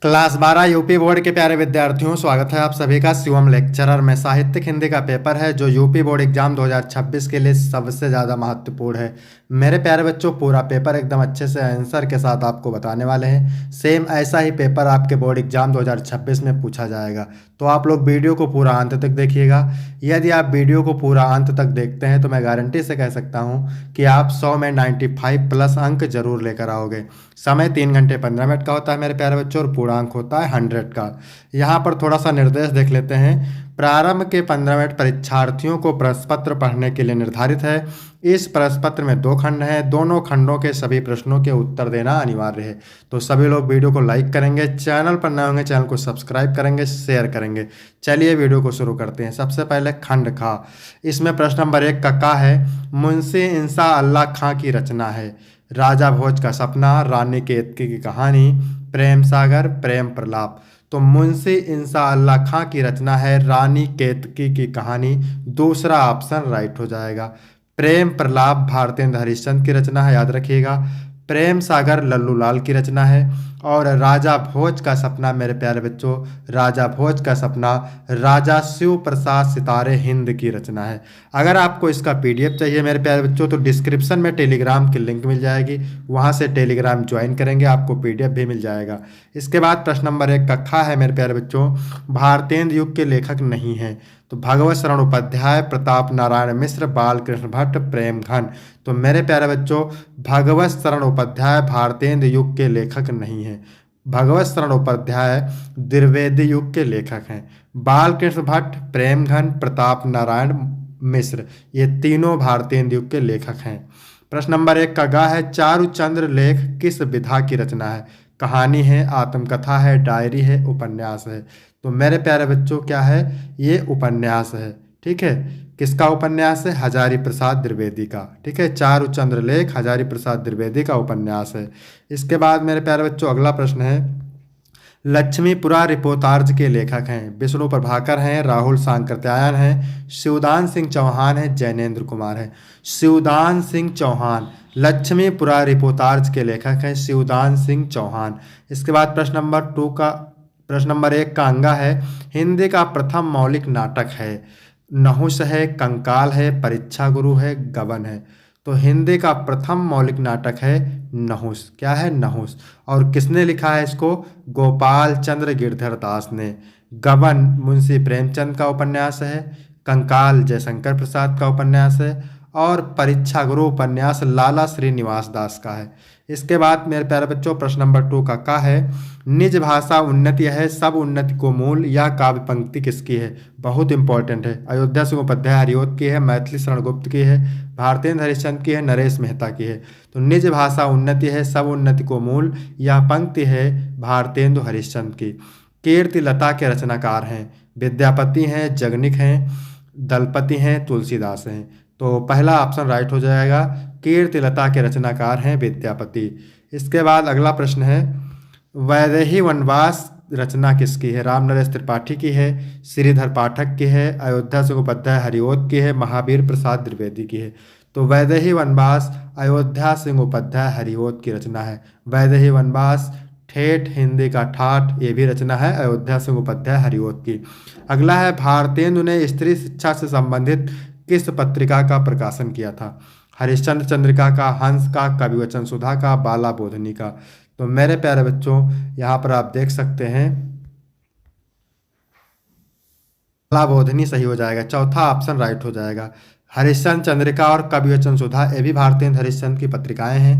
Class 12 UP board के प्यारे विद्यार्थियों, स्वागत है आप सभी का शिवम लेक्चरर में। साहित्यिक हिंदी का पेपर है जो यूपी बोर्ड एग्जाम 2026 के लिए सबसे ज़्यादा महत्वपूर्ण है। मेरे प्यारे बच्चों, पूरा पेपर एकदम अच्छे से आंसर के साथ आपको बताने वाले हैं। सेम ऐसा ही पेपर आपके बोर्ड एग्जाम 2026 में पूछा जाएगा, तो आप लोग वीडियो को पूरा अंत तक देखिएगा। यदि आप वीडियो को पूरा अंत तक देखते हैं तो मैं गारंटी से कह सकता हूँ कि आप 100 में 95 प्लस अंक जरूर लेकर आओगे। समय 3 घंटे 15 मिनट का होता है मेरे प्यारे बच्चों, और पूर्णांक होता है 100 का। यहाँ पर थोड़ा सा निर्देश देख लेते हैं। प्रारंभ के 15 मिनट परीक्षार्थियों को प्रश्न पत्र पढ़ने के लिए निर्धारित है। इस प्रश्न पत्र में 2 खंड हैं, दोनों खंडों के सभी प्रश्नों के उत्तर देना अनिवार्य है। तो सभी लोग वीडियो को लाइक करेंगे, चैनल पर नए होंगे चैनल को सब्सक्राइब करेंगे, शेयर करेंगे। चलिए वीडियो को शुरू करते हैं। सबसे पहले खंड खा, इसमें प्रश्न नंबर 1 का है, मुंशी इंसा अल्लाह खां की रचना है। राजा भोज का सपना, रानी केतकी की कहानी, प्रेम सागर, प्रेम प्रलाप। तो मुंशी इंसा अल्लाह खां की रचना है रानी केतकी की कहानी, दूसरा ऑप्शन राइट हो जाएगा। प्रेम प्रलाप भारतेंद्र हरिश्चंद्र की रचना है, याद रखिएगा। प्रेम सागर लल्लू लाल की रचना है। और राजा भोज का सपना मेरे प्यारे बच्चों, राजा भोज का सपना राजा शिव प्रसाद सितारे हिंद की रचना है। अगर आपको इसका पीडीएफ चाहिए मेरे प्यारे बच्चों तो डिस्क्रिप्शन में टेलीग्राम की लिंक मिल जाएगी, वहां से टेलीग्राम ज्वाइन करेंगे, आपको पीडीएफ भी मिल जाएगा। इसके बाद प्रश्न नंबर 1 कक्षा है मेरे प्यारे बच्चों, भारतेंद्र युग के लेखक नहीं है। तो भगवत शरण उपाध्याय, प्रताप नारायण मिश्र, बालकृष्ण भट्ट, प्रेम घन। तो मेरे प्यारे बच्चों, भगवत शरण उपाध्याय भारतेंद्र युग के लेखक नहीं है। भगवत शरण उपाध्याय द्विवेदी युग के लेखक हैं। बालकृष्ण भट्ट, प्रेम घन, प्रताप नारायण मिश्र, ये तीनों भारतेंद्र युग के लेखक हैं। प्रश्न नंबर 1 का गा है, चारुचंद्र लेख किस विधा की रचना है। कहानी है, आत्मकथा है, डायरी है, उपन्यास है। तो मेरे प्यारे बच्चों क्या है, ये उपन्यास है। ठीक है, किसका उपन्यास है, हजारी प्रसाद द्विवेदी का। ठीक है, चारुचंद्र लेख हजारी प्रसाद द्विवेदी का उपन्यास है। इसके बाद मेरे प्यारे बच्चों अगला प्रश्न है, लक्ष्मीपुरा रिपोर्टार्ज के लेखक हैं। विष्णु प्रभाकर हैं, राहुल सांकृत्यायन हैं, शिवदान सिंह चौहान हैं, जैनेन्द्र कुमार हैं। शिवदान सिंह चौहान लक्ष्मीपुरा रिपोर्टार्ज के लेखक हैं, शिवदान सिंह चौहान। इसके बाद प्रश्न नंबर 1 का अंगा है, हिंदी का प्रथम मौलिक नाटक है। नहुष है, कंकाल है, परीक्षा गुरु है, गबन है। तो हिंदी का प्रथम मौलिक नाटक है नहुष। क्या है, नहुष। और किसने लिखा है इसको, गोपाल चंद्र गिरधर दास ने। गबन मुंशी प्रेमचंद का उपन्यास है। कंकाल जयशंकर प्रसाद का उपन्यास है। और परीक्षा गुरु उपन्यास लाला श्रीनिवास दास का है। इसके बाद मेरे प्यारे बच्चों प्रश्न नंबर 2 का है, निज भाषा उन्नति है, सब उन्नति को मूल, यह काव्य पंक्ति किसकी है। बहुत इंपॉर्टेंट है। अयोध्या सिंह उपाध्याय हरिओत की है, मैथिली शरण गुप्त की है, भारतेंद्र हरिश्चंद्र की है, नरेश मेहता की है। तो निज भाषा उन्नति है, सब उन्नति को मूल, यह पंक्ति है भारतेंदु हरिश्चंद्र की। कीर्ति लता के रचनाकार हैं, विद्यापति हैं, जगनिक हैं, दलपति हैं, तुलसीदास हैं। तो पहला ऑप्शन राइट हो जाएगा, कीर्ति लता के रचनाकार हैं विद्यापति। इसके बाद अगला प्रश्न है, वैदेही वनवास रचना किसकी है। राम नरेश त्रिपाठी की है, श्रीधर पाठक की है, अयोध्या सिंह उपाध्याय हरिओत की है, महावीर प्रसाद द्विवेदी की है। तो वैदेही वनवास अयोध्या सिंह उपाध्याय हरिओत की रचना है। वैदेही वनवास ठेठ हिंदी का ठाठ, ये भी रचना है अयोध्या सिंह उपाध्याय हरिओत की। अगला है, भारतेंदु ने स्त्री शिक्षा से संबंधित किस पत्रिका का प्रकाशन किया था। हरिश्चंद्र चंद्रिका का, हंस का, कविवचन सुधा का, बाला बोधनी का। तो मेरे प्यारे बच्चों यहाँ पर आप देख सकते हैं बाला बोधनी सही हो जाएगा, चौथा ऑप्शन राइट हो जाएगा। हरिश्चंद्र चंद्रिका और कविवचन सुधा ये भी भारतेंद्र हरिश्चंद्र की पत्रिकाएं हैं।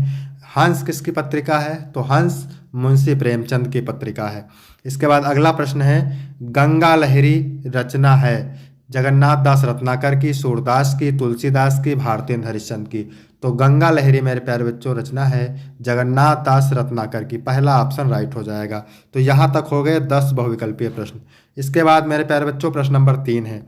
हंस किसकी पत्रिका है, तो हंस मुंशी प्रेमचंद की पत्रिका है। इसके बाद अगला प्रश्न है, गंगा लहरी रचना है जगन्नाथ दास रत्नाकर की, सूरदास की, तुलसीदास की, भारतेंद्र हरिश्चंद्र की। तो गंगा लहरी मेरे प्यारे बच्चों रचना है जगन्नाथ दास रत्नाकर की। पहला ऑप्शन राइट हो जाएगा। तो यहाँ तक हो गए 10 बहुविकल्पीय प्रश्न। इसके बाद मेरे प्यारे बच्चों प्रश्न नंबर 3 है,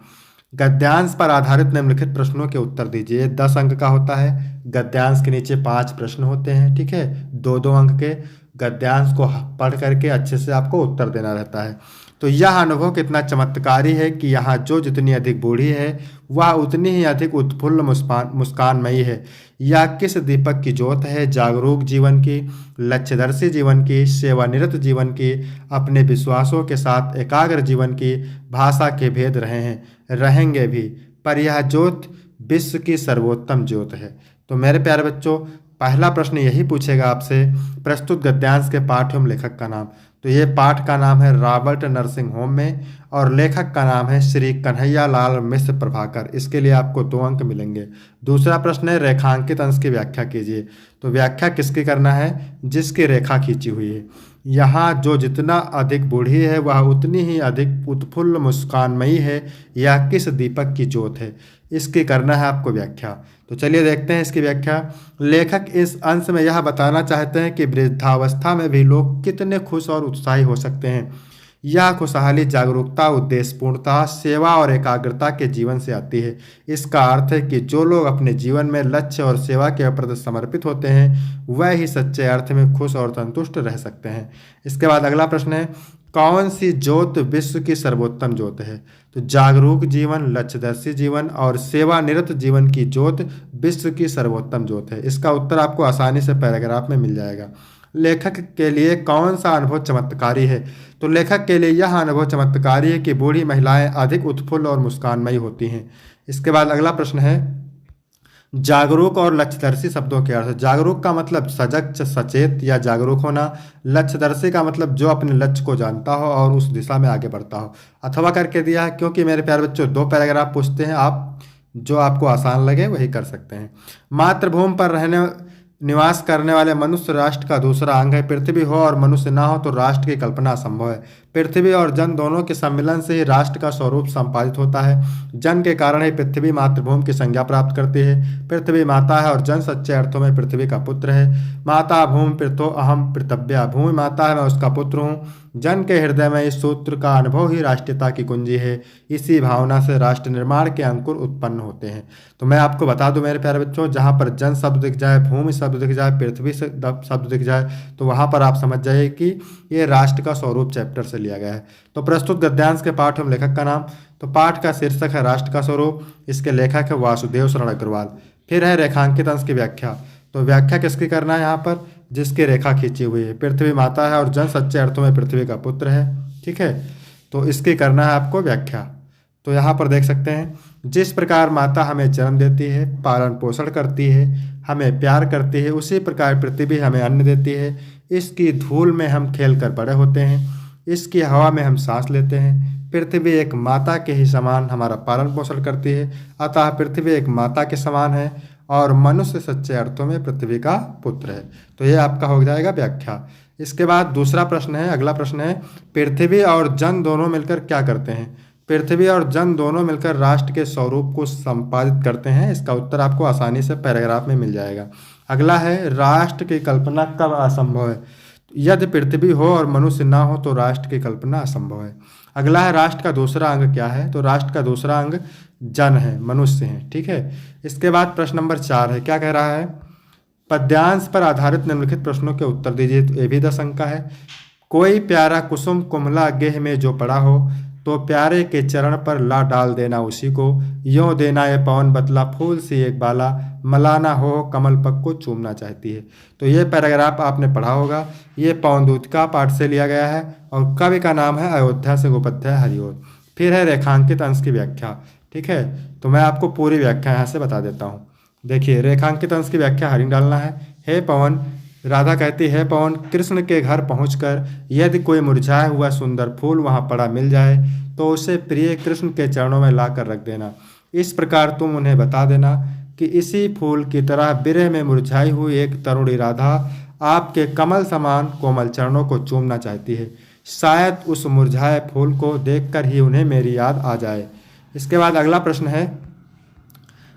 गद्यांश पर आधारित निम्नलिखित प्रश्नों के उत्तर दीजिए। 10 अंक का होता है। गद्यांश के नीचे 5 प्रश्न होते हैं। ठीक है, 2-2 अंक के। गद्यांश को पढ़ करके अच्छे से आपको उत्तर देना रहता है। तो यह अनुभव कितना चमत्कारी है कि यहाँ जो जितनी अधिक बूढ़ी है वह उतनी ही अधिक उत्फुल्ल मुस्कानमयी है। यह किस दीपक की ज्योत है? जागरूक जीवन की, लक्ष्यदर्शी जीवन की, सेवानिरत जीवन की, अपने विश्वासों के साथ एकाग्र जीवन की। भाषा के भेद रहे हैं, रहेंगे भी, पर यह ज्योत विश्व की सर्वोत्तम ज्योत है। तो मेरे प्यारे बच्चों, पहला प्रश्न यही पूछेगा आपसे, प्रस्तुत गद्यांश के पाठ एवं लेखक का नाम। तो ये पाठ का नाम है रॉबर्ट नरसिंह होम में और लेखक का नाम है श्री कन्हैया लाल मिश्र प्रभाकर। इसके लिए आपको 2 अंक मिलेंगे। दूसरा प्रश्न है रेखांकित अंश की व्याख्या कीजिए। तो व्याख्या किसकी करना है? जिसकी रेखा खींची हुई है। यहाँ जो जितना अधिक बूढ़ी है वह उतनी ही अधिक उत्फुल्ल मुस्कानमयी है। यह किस दीपक की ज्योत है? इसकी करना है आपको व्याख्या। तो चलिए देखते हैं इसकी व्याख्या। लेखक इस अंश में यह बताना चाहते हैं कि वृद्धावस्था में भी लोग कितने खुश और उत्साही हो सकते हैं। यह खुशहाली जागरूकता, उद्देश्यपूर्णता, सेवा और एकाग्रता के जीवन से आती है। इसका अर्थ है कि जो लोग अपने जीवन में लक्ष्य और सेवा के प्रति समर्पित होते हैं वह ही सच्चे अर्थ में खुश और संतुष्ट रह सकते हैं। इसके बाद अगला प्रश्न है, कौन सी ज्योत विश्व की सर्वोत्तम ज्योत है? तो जागरूक जीवन, लक्ष्यदर्शी जीवन और सेवानिरत जीवन की ज्योत विश्व की सर्वोत्तम ज्योत है। इसका उत्तर आपको आसानी से पैराग्राफ में मिल जाएगा। लेखक के लिए कौन सा अनुभव चमत्कारी है? तो लेखक के लिए यह अनुभव चमत्कारी है कि बूढ़ी महिलाएं अधिक उत्फुल्ल और मुस्कानमयी होती हैं। इसके बाद अगला प्रश्न है, जागरूक और लक्ष्यदर्शी शब्दों के अर्थ। जागरूक का मतलब सजग, सचेत या जागरूक होना। लक्ष्यदर्शी का मतलब जो अपने लक्ष्य को जानता हो और उस दिशा में आगे बढ़ता हो। अथवा करके दिया है क्योंकि मेरे प्यारे बच्चों 2 पैराग्राफ पूछते हैं, आप जो आपको आसान लगे वही कर सकते हैं। मातृभूमि पर निवास करने वाले मनुष्य राष्ट्र का दूसरा अंग है। पृथ्वी हो और मनुष्य ना हो तो राष्ट्र की कल्पना असंभव है। पृथ्वी और जन दोनों के सम्मिलन से ही राष्ट्र का स्वरूप संपादित होता है। जन के कारण ही पृथ्वी मातृभूमि की संज्ञा प्राप्त करती है। पृथ्वी माता है और जन सच्चे अर्थों में पृथ्वी का पुत्र है। माता भूमि पृथो अहम पृथव्या। भूमि माता है, मैं उसका पुत्र हूँ। जन के हृदय में इस सूत्र का अनुभव ही राष्ट्रीयता की कुंजी है। इसी भावना से राष्ट्र निर्माण के अंकुर उत्पन्न होते हैं। तो मैं आपको बता दूं मेरे प्यारे बच्चों, जहाँ पर जन शब्द दिख जाए, भूमि शब्द दिख जाए, पृथ्वी शब्द दिख जाए तो वहाँ पर आप समझ जाइए कि ये राष्ट्र का स्वरूप चैप्टर से लिया गया है। तो प्रस्तुत गद्यांश के पाठ एवं लेखक का नाम। तो पाठ का शीर्षक है राष्ट्र का स्वरूप। इसके लेखक है वासुदेव शरण अग्रवाल। फिर है रेखांकित अंश की व्याख्या। तो व्याख्या किसकी करना है? यहाँ पर जिसकी रेखा खींची हुई है। पृथ्वी माता है और जन सच्चे अर्थों में पृथ्वी का पुत्र है। ठीक है, तो इसकी करना है आपको व्याख्या। तो यहाँ पर देख सकते हैं, जिस प्रकार माता हमें जन्म देती है, पालन पोषण करती है, हमें प्यार करती है, उसी प्रकार पृथ्वी हमें अन्न देती है। इसकी धूल में हम खेल कर बड़े होते हैं, इसकी हवा में हम सांस लेते हैं। पृथ्वी एक माता के ही समान हमारा पालन पोषण करती है। अतः पृथ्वी एक माता के समान है और मनुष्य सच्चे अर्थों में पृथ्वी का पुत्र है। तो ये आपका हो जाएगा व्याख्या। इसके बाद दूसरा प्रश्न है, अगला प्रश्न है, पृथ्वी और जन दोनों मिलकर क्या करते हैं? पृथ्वी और जन दोनों मिलकर राष्ट्र के स्वरूप को संपादित करते हैं। इसका उत्तर आपको आसानी से पैराग्राफ में मिल जाएगा। अगला है, राष्ट्र की कल्पना कब असंभव है? यदि पृथ्वी हो और मनुष्य ना हो तो राष्ट्र की कल्पना असंभव है। अगला है, राष्ट्र का दूसरा अंग क्या है? तो राष्ट्र का दूसरा अंग जन है, मनुष्य हैं। ठीक है, इसके बाद प्रश्न नंबर 4 है, क्या कह रहा है? पद्यांश पर आधारित निम्नलिखित प्रश्नों के उत्तर दीजिए। तो ये भी 10 अंक का है। कोई प्यारा कुसुम कुमला गेह में जो पड़ा हो तो प्यारे के चरण पर ला डाल देना उसी को। यों देना ये पवन बतला फूल सी एक बाला, मलाना हो कमल पग को चूमना चाहती है। तो ये पैराग्राफ आपने पढ़ा होगा। ये पवन दूत का पाठ से लिया गया है और कवि का नाम है अयोध्या से गोपध्याय हरिओर। फिर है रेखांकित अंश की व्याख्या। ठीक है, तो मैं आपको पूरी व्याख्या यहाँ से बता देता हूँ। देखिए, रेखांकित अंश की व्याख्या हरिंग डालना है। हे पवन, राधा कहती है, पवन कृष्ण के घर पहुंचकर यदि कोई मुरझाया हुआ सुंदर फूल वहां पड़ा मिल जाए तो उसे प्रिय कृष्ण के चरणों में लाकर रख देना। इस प्रकार तुम उन्हें बता देना कि इसी फूल की तरह विरह में मुरझाई हुई एक तरुणी राधा आपके कमल समान कोमल चरणों को चूमना चाहती है। शायद उस मुरझाए फूल को देखकर ही उन्हें मेरी याद आ जाए। इसके बाद अगला प्रश्न है,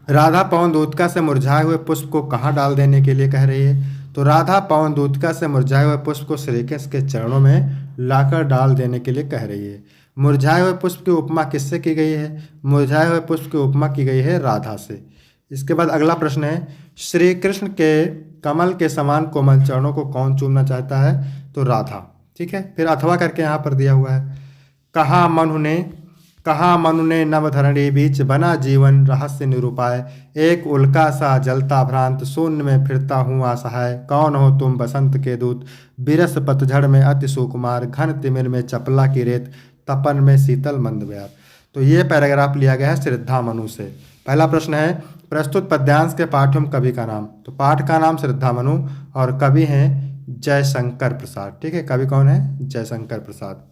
राधा पवन दूतिका से मुरझाए हुए पुष्प को कहाँ डाल देने के लिए कह रही है? तो राधा पवन दूतिका से मुरझाए हुए पुष्प को श्री कृष्ण के चरणों में लाकर डाल देने के लिए कह रही है। मुरझाए हुए पुष्प की उपमा किससे की गई है? मुरझाए हुए पुष्प की उपमा की गई है राधा से। इसके बाद अगला प्रश्न है, श्री कृष्ण के कमल के समान कोमल चरणों को कौन चूमना चाहता है? तो राधा। ठीक है, फिर अथवा करके यहाँ पर दिया हुआ है, कहाँ मनु ने नवधरणी बीच बना जीवन रहस्य निरूपाय। एक उल्का सा जलता भ्रांत शून्य में फिरता हूँ असहाय। कौन हो तुम बसंत के दूत, बिरस पतझड़ में अति सुकुमार। घन तिमिर में चपला की रेत, तपन में शीतल मंद बयार। तो ये पैराग्राफ लिया गया है श्रद्धा मनु से। पहला प्रश्न है, प्रस्तुत पद्यांश के पाठ्यम कवि का नाम। तो पाठ का नाम श्रद्धा मनु और कवि हैं जयशंकर प्रसाद। ठीक है, कवि कौन है? जयशंकर प्रसाद।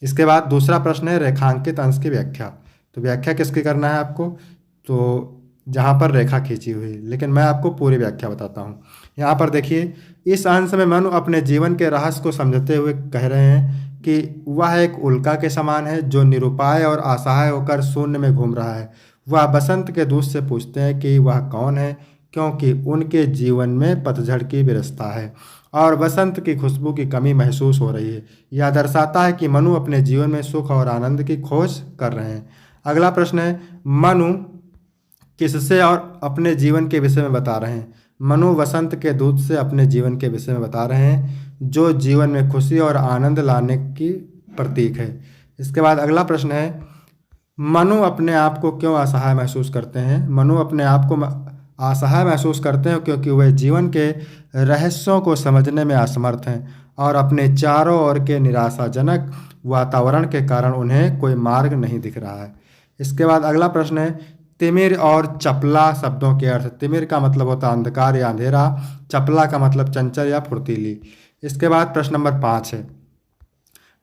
इसके बाद दूसरा प्रश्न है रेखांकित अंश की व्याख्या। तो व्याख्या किसकी करना है आपको? तो जहाँ पर रेखा खींची हुई, लेकिन मैं आपको पूरी व्याख्या बताता हूँ। यहाँ पर देखिए, इस अंश में मनु अपने जीवन के रहस्य को समझते हुए कह रहे हैं कि वह एक उल्का के समान है जो निरुपाय और असहाय होकर शून्य में घूम रहा है। वह बसंत के दूत से पूछते हैं कि वह कौन है, क्योंकि उनके जीवन में पतझड़ की विरसता है और बसंत की खुशबू की कमी महसूस हो रही है। यह दर्शाता है कि मनु अपने जीवन में सुख और आनंद की खोज कर रहे हैं। अगला प्रश्न है, मनु किससे और अपने जीवन के विषय में बता रहे हैं? मनु वसंत के दूत से अपने जीवन के विषय में बता रहे हैं, जो जीवन में खुशी और आनंद लाने की प्रतीक है। इसके बाद अगला प्रश्न है, मनु अपने आप को क्यों असहाय महसूस करते हैं? मनु अपने आप को असहाय महसूस करते हैं क्योंकि वे जीवन के रहस्यों को समझने में असमर्थ हैं और अपने चारों ओर के निराशाजनक वातावरण के कारण उन्हें कोई मार्ग नहीं दिख रहा है। इसके बाद अगला प्रश्न है, तिमिर और चपला शब्दों के अर्थ। तिमिर का मतलब होता है अंधकार या अंधेरा, चपला का मतलब चंचल या फुर्तीली। इसके बाद प्रश्न नंबर 5 है,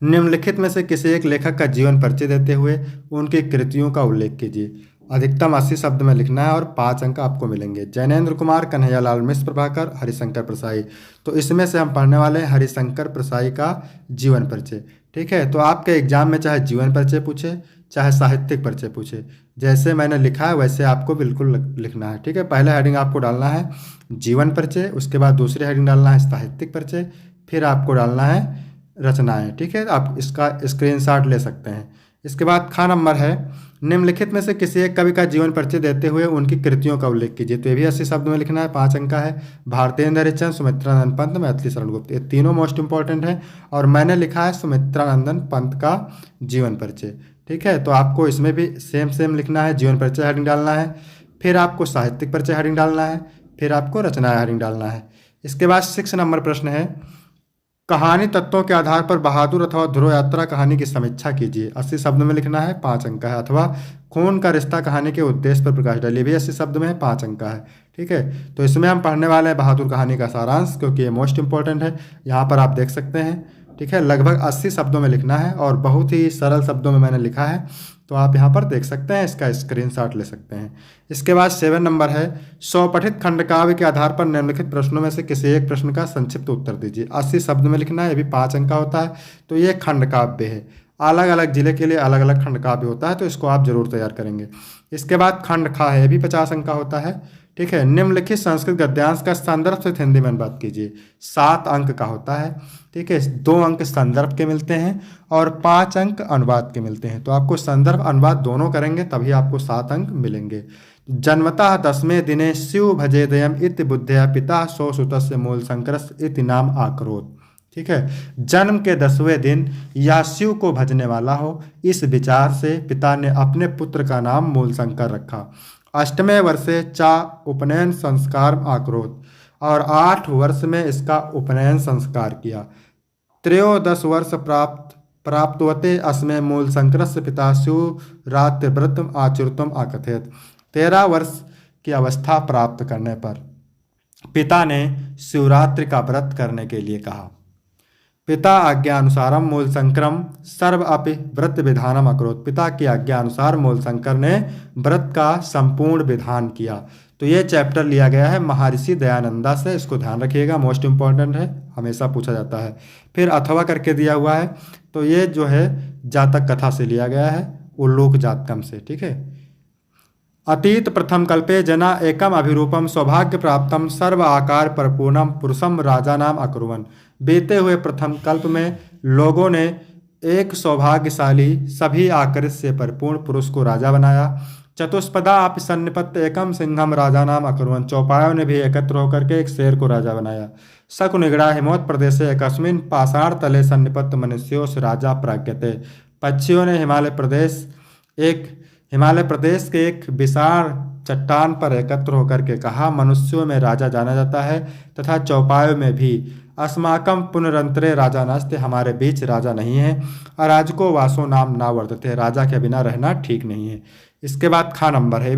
निम्नलिखित में से किसी एक लेखक का जीवन परिचय देते हुए उनकी कृतियों का उल्लेख कीजिए। अधिकतम 80 शब्द में लिखना है और 5 अंक आपको मिलेंगे। जैनेन्द्र कुमार, कन्हैयालाल मिश्र प्रभाकर, हरिशंकर प्रसाई। तो इसमें से हम पढ़ने वाले हैं हरिशंकर प्रसाई का जीवन परिचय। ठीक है, तो आपके एग्जाम में चाहे जीवन परिचय पूछे चाहे साहित्यिक परिचय पूछे, जैसे मैंने लिखा है वैसे आपको बिल्कुल लिखना है। ठीक है, पहला हेडिंग आपको डालना है जीवन परिचय, उसके बाद दूसरी हेडिंग डालना है साहित्यिक परिचय, फिर आपको डालना है रचनाएं। ठीक है, आप इसका स्क्रीनशॉट ले सकते हैं। इसके बाद खा नंबर है, निम्नलिखित में से किसी एक कवि का जीवन परिचय देते हुए उनकी कृतियों का उल्लेख कीजिए। तो ये भी 80 शब्द में लिखना है, 5 अंक का है। भारतेंद्र हरिश्चंद्र, सुमित्रानंद पंत, मैथिली शरण गुप्त, ये तीनों मोस्ट इंपॉर्टेंट है और मैंने लिखा है सुमित्रानंदन पंत का जीवन परिचय। ठीक है, तो आपको इसमें भी सेम लिखना है। जीवन परिचय हेडिंग डालना है, फिर आपको साहित्यिक परिचय हेडिंग डालना है, फिर आपको रचना हेडिंग डालना है। इसके बाद 6 नंबर प्रश्न है, कहानी तत्वों के आधार पर बहादुर अथवा ध्रुव यात्रा कहानी की समीक्षा कीजिए। 80 शब्द में लिखना है, 5 अंक का है। अथवा खून का रिश्ता कहानी के उद्देश्य पर प्रकाश डालिए, भी 80 शब्द में है, 5 अंक का है। ठीक है, तो इसमें हम पढ़ने वाले हैं बहादुर कहानी का सारांश, क्योंकि ये मोस्ट इंपॉर्टेंट है। यहाँ पर आप देख सकते हैं। ठीक है, लगभग 80 शब्दों में लिखना है और बहुत ही सरल शब्दों में मैंने लिखा है, तो आप यहाँ पर देख सकते हैं, इसका स्क्रीनशॉट ले सकते हैं। इसके बाद 7 नंबर है, स्वपठित खंडकाव्य के आधार पर निम्नलिखित प्रश्नों में से किसी एक प्रश्न का संक्षिप्त उत्तर दीजिए। 80 शब्द में लिखना है, ये भी 5 अंक का होता है। तो ये खंडकाव्य है, अलग अलग जिले के लिए अलग अलग खंडकाव्य होता है, तो इसको आप जरूर तैयार करेंगे। इसके बाद खंड खा है, ये भी 50 अंक का होता है। ठीक है, निम्नलिखित संस्कृत गद्यांश का संदर्भ से हिंदी में अनुवाद कीजिए। 7 अंक का होता है। ठीक है, 2 अंक संदर्भ के मिलते हैं और 5 अंक अनुवाद के मिलते हैं। तो आपको संदर्भ अनुवाद दोनों करेंगे तभी आपको 7 अंक मिलेंगे। जन्मतः 10वें दिने शिव भजेदयम इति बुद्धया पिता सो सुतस्य मूल संकरस इति नाम आक्रोध। ठीक है, जन्म के 10वें दिन या शिव को भजने वाला हो, इस विचार से पिता ने अपने पुत्र का नाम मूलशंकर रखा। 8वें वर्षे चा उपनयन संस्कार आक्रोध और 8 वर्ष में इसका उपनयन संस्कार किया। 13 वर्ष प्राप्तवते अस्मे मूल संकरस्य पिता शिव रात्रि व्रत आचुरतम आकथेत। 13 वर्ष की अवस्था प्राप्त करने पर पिता ने शिवरात्रि का व्रत करने के लिए कहा। पिता आज्ञानुसारम मूलशंकरम सर्व अपि व्रत विधानम अकरोत्। पिता की आज्ञानुसार मूलशंकर ने व्रत का संपूर्ण विधान किया। तो ये चैप्टर लिया गया है महर्षि दयानंदा से, इसको ध्यान रखिएगा, मोस्ट इंपॉर्टेंट है, हमेशा पूछा जाता है। फिर अथवा करके दिया हुआ है, तो ये जो है जातक कथा से लिया गया है, उल्लूक जातकम से। ठीक है, अतीत प्रथम कल्पे जना एकम अभिरूपम सौभाग्य प्राप्तम सर्व आकार परिपूर्णम पुरुषम राजा नाम अकुर्वन्। बीते हुए प्रथम कल्प में लोगों ने एक सौभाग्यशाली सभी आकृति से परिपूर्ण पुरुष को राजा बनाया। चतुष्पदा आप सन्निपत्त एकम सिंहम राजा नाम अकुर्वन्। चौपायों ने भी एकत्र होकर के एक शेर को राजा बनाया। शकुनिगड़ा हिमवत् प्रदेशे एकस्मिन् पाषाण तले सन्निपत्त मनुष्योस राजा प्राज्ञते। पक्षियों ने हिमालय प्रदेश के एक विशाल चट्टान पर एकत्र होकर के कहा, मनुष्यों में राजा जाना जाता है तथा चौपायों में भी। अस्माकं पुनरंतरे राजा नास्ते, हमारे बीच राजा नहीं है। अराजको वासो नाम ना वर्तते, राजा के बिना रहना ठीक नहीं है। इसके बाद खा नंबर है,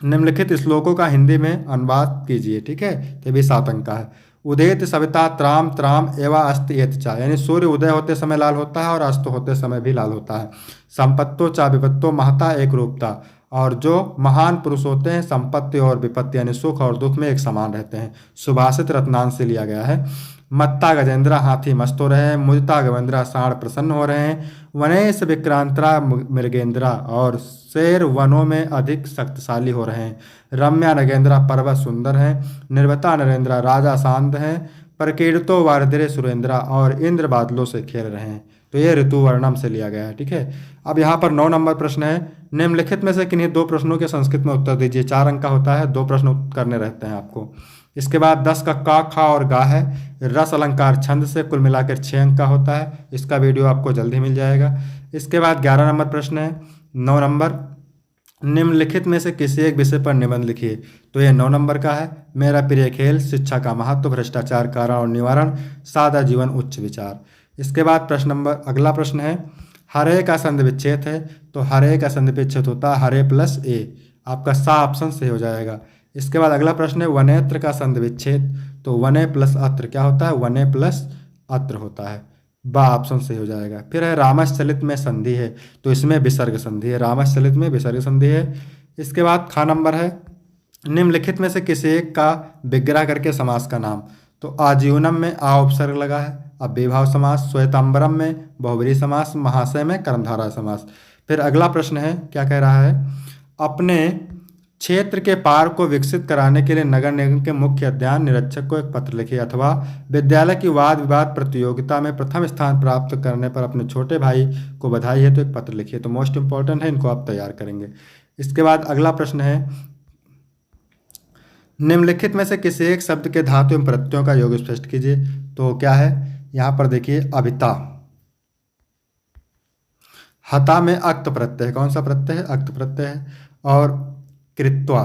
निम्नलिखित श्लोकों का हिंदी में अनुवाद कीजिए। ठीक है, तो भी 7 अंक का है। उदेत सविता त्राम त्राम एवं अस्त एत चा, यानी सूर्य उदय होते समय लाल होता है और अस्त होते समय भी लाल होता है। संपत्तो चा विपत्तो महता एक रूपता, और जो महान पुरुष होते हैं संपत्ति और विपत्ति यानी सुख और दुख में एक समान रहते हैं। सुभाषित रत्नांश से लिया गया है। मत्ता गजेंद्रा हाथी मस्त हो रहे हैं, मुदिता गवेंद्रा साढ़ प्रसन्न हो रहे हैं, वनेश विक्रांतरा मृगेंद्रा और शेर वनों में अधिक शक्तिशाली हो रहे हैं। रम्या नगेंद्रा पर्वत सुंदर हैं, निर्वता नरेंद्रा राजा शांत हैं, प्रकीर्तो वारद्रे सुरेंद्रा और इंद्र बादलों से खेल रहे हैं। तो ये ऋतु वर्णम से लिया गया है। ठीक है, अब यहाँ पर 9 नंबर प्रश्न है, निम्नलिखित में से किन्हीं 2 प्रश्नों के संस्कृत में उत्तर दीजिए। 4 अंक का होता है, 2 प्रश्न करने रहते हैं आपको। इसके बाद 10 का खा और गा है, रस अलंकार छंद से, कुल मिलाकर 6 अंक का होता है। इसका वीडियो आपको जल्दी मिल जाएगा। इसके बाद 11 नंबर प्रश्न है। 9 नंबर, निम्नलिखित में से किसी एक विषय पर निबंध लिखिए। तो ये 9 नंबर का है, मेरा प्रिय खेल, शिक्षा का महत्व, भ्रष्टाचार कारण और निवारण, सादा जीवन उच्च विचार। इसके बाद अगला प्रश्न है, हरे का संधि विच्छेद है। तो हरे का संधि विच्छेद होता है हरे प्लस ए, आपका सा ऑप्शन से हो जाएगा। इसके बाद अगला प्रश्न है, वनेत्र का संधि विच्छेद। तो वने प्लस अत्र क्या होता है, वने प्लस अत्र होता है, बा ऑप्शन से हो जाएगा। फिर है रामश्चलित में संधि है, तो इसमें विसर्ग संधि है, रामश्चलित में विसर्ग संधि है। इसके बाद खा नंबर है, निम्नलिखित में से किसी एक का विग्रह करके समास का नाम। तो आजीवनम में आ उपसर्ग लगा है, अव्ययभाव समास, श्वेतांबरम में बहुब्रीहि समास, महाशय में कर्मधारय समास। फिर अगला प्रश्न है, क्या कह रहा है, अपने क्षेत्र के पार्क को विकसित कराने के लिए नगर निगम के मुख्य उद्यान निरीक्षक को एक पत्र लिखिए, अथवा विद्यालय की वाद विवाद प्रतियोगिता में प्रथम स्थान प्राप्त करने पर अपने छोटे भाई को बधाई है तो एक पत्र लिखिए। तो मोस्ट इंपॉर्टेंट है, इनको आप तैयार करेंगे। इसके बाद अगला प्रश्न है, निम्नलिखित में से किसी एक शब्द के धातु एवं प्रत्ययों का योग स्पष्ट कीजिए। तो क्या है, यहाँ पर देखिए, अभिता, हता में अक्त प्रत्यय, कौन सा प्रत्यय है, अक्त प्रत्यय है। और कृत्वा,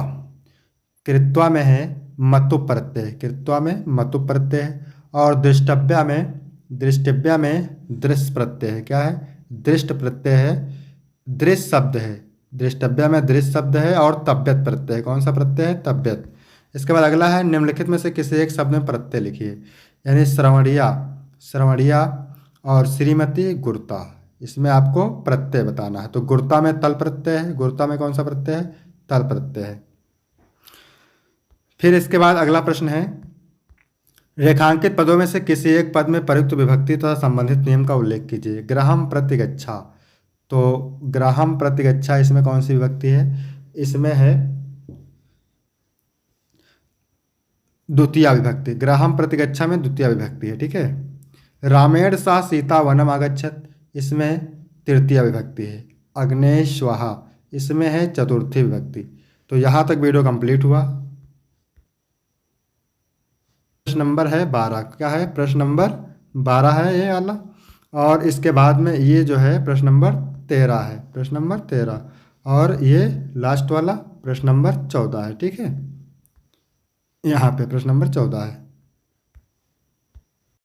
कृत्वा में है मतु प्रत्यय, कृत्वा में मतु प्रत्यय है। और दृष्टव्या में दृश्य प्रत्यय है, क्या है, दृष्ट प्रत्यय है, दृश्य शब्द है, दृष्टव्या में दृश्य शब्द है। और तब्यत प्रत्यय है, कौन सा प्रत्यय है, तब्यत। इसके बाद अगला है, निम्नलिखित में से किसी एक शब्द में प्रत्यय लिखिए, यानी श्रवणिया और श्रीमती गुरुता, इसमें आपको प्रत्यय बताना है। तो गुरुता में तल प्रत्यय है, गुरुता में कौन सा प्रत्यय है, तल प्रत्यय है। फिर इसके बाद अगला प्रश्न है, रेखांकित पदों में से किसी एक पद में प्रयुक्त विभक्ति तथा संबंधित नियम का उल्लेख कीजिए। ग्रहम प्रतिगच्छा, तो ग्रहम प्रतिगच्छा इसमें कौन सी विभक्ति है, इसमें है द्वितीय विभक्ति, ग्रहम प्रतिगच्छा में द्वितीय विभक्ति है। ठीक है, रामेण सा सीता वनम आगच्छत, इसमें तृतीय विभक्ति है। अग्नेय स्वाहा, इसमें है चतुर्थी विभक्ति। तो यहाँ तक वीडियो कंप्लीट हुआ। प्रश्न नंबर है 12, क्या है, प्रश्न नंबर 12 है ये वाला। और इसके बाद में ये जो है प्रश्न नंबर 13 है, प्रश्न नंबर 13। और ये लास्ट वाला प्रश्न नंबर 14 है। ठीक है, यहाँ पे प्रश्न नंबर 14 है।